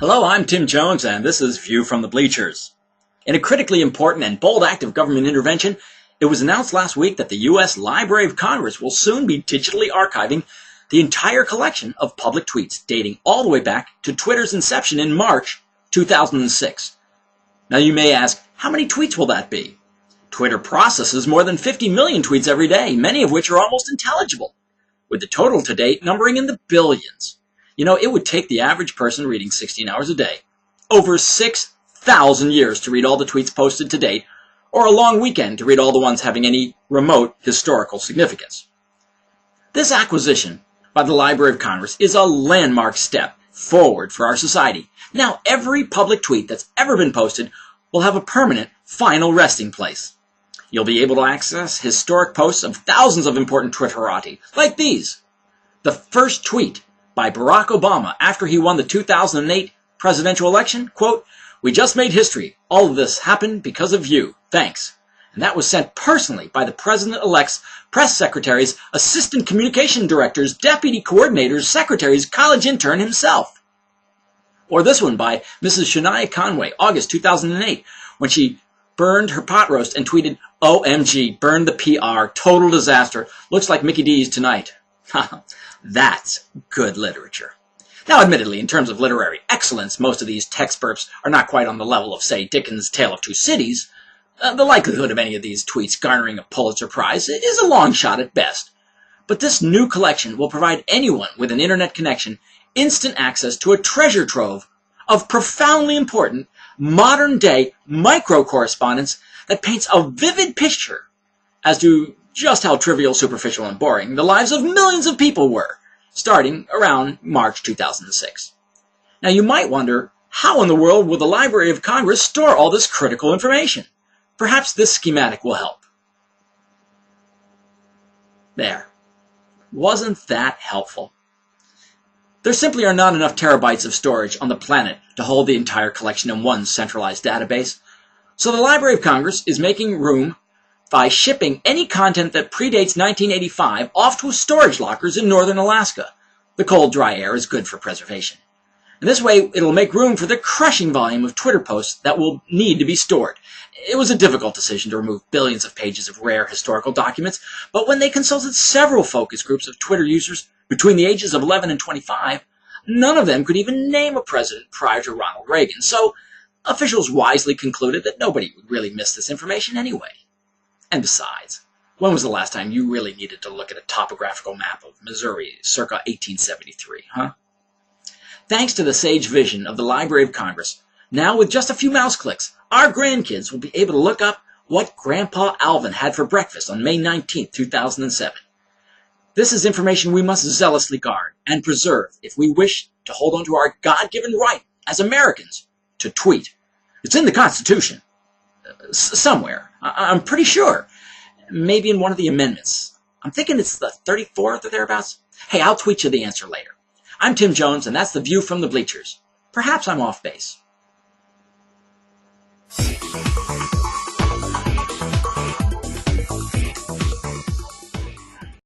Hello, I'm Tim Jones, and this is View from the Bleachers. In a critically important and bold act of government intervention, it was announced last week that the U.S. Library of Congress will soon be digitally archiving the entire collection of public tweets dating all the way back to Twitter's inception in March 2006. Now you may ask, how many tweets will that be? Twitter processes more than 50 million tweets every day, many of which are almost intelligible, with the total to date numbering in the billions. You know, it would take the average person reading 16 hours a day over 6,000 years to read all the tweets posted to date, or a long weekend to read all the ones having any remote historical significance. This acquisition by the Library of Congress is a landmark step forward for our society. Now, every public tweet that's ever been posted will have a permanent final resting place. You'll be able to access historic posts of thousands of important Twitterati, like these. The first tweet by Barack Obama after he won the 2008 presidential election, quote, "We just made history. All of this happened because of you. Thanks." And that was sent personally by the president-elect's press secretaries, assistant communication directors, deputy coordinators, secretaries, college intern himself. Or this one by Mrs. Shania Conway, August 2008, when she burned her pot roast and tweeted, "OMG, burned the PR, total disaster. Looks like Mickey D's tonight." That's good literature. Now, admittedly, in terms of literary excellence, most of these text burps are not quite on the level of, say, Dickens' Tale of Two Cities. The likelihood of any of these tweets garnering a Pulitzer Prize is a long shot at best. But this new collection will provide anyone with an internet connection instant access to a treasure trove of profoundly important, modern-day micro-correspondence that paints a vivid picture as to just how trivial, superficial, and boring the lives of millions of people were, starting around March 2006. Now, you might wonder, how in the world will the Library of Congress store all this critical information? Perhaps this schematic will help. There. Wasn't that helpful? There simply are not enough terabytes of storage on the planet to hold the entire collection in one centralized database. So the Library of Congress is making room by shipping any content that predates 1985 off to storage lockers in northern Alaska. The cold, dry air is good for preservation. And this way, it'll make room for the crushing volume of Twitter posts that will need to be stored. It was a difficult decision to remove billions of pages of rare historical documents, but when they consulted several focus groups of Twitter users between the ages of 11 and 25, none of them could even name a president prior to Ronald Reagan. So officials wisely concluded that nobody would really miss this information anyway. And besides, when was the last time you really needed to look at a topographical map of Missouri circa 1873, huh? Thanks to the sage vision of the Library of Congress, now with just a few mouse clicks, our grandkids will be able to look up what Grandpa Alvin had for breakfast on May 19, 2007. This is information we must zealously guard and preserve if we wish to hold on to our God-given right as Americans to tweet. It's in the Constitution. Somewhere. I'm pretty sure. Maybe in one of the amendments. I'm thinking it's the 34th or thereabouts. Hey, I'll tweet you the answer later. I'm Tim Jones, and that's the View from the Bleachers. Perhaps I'm off base.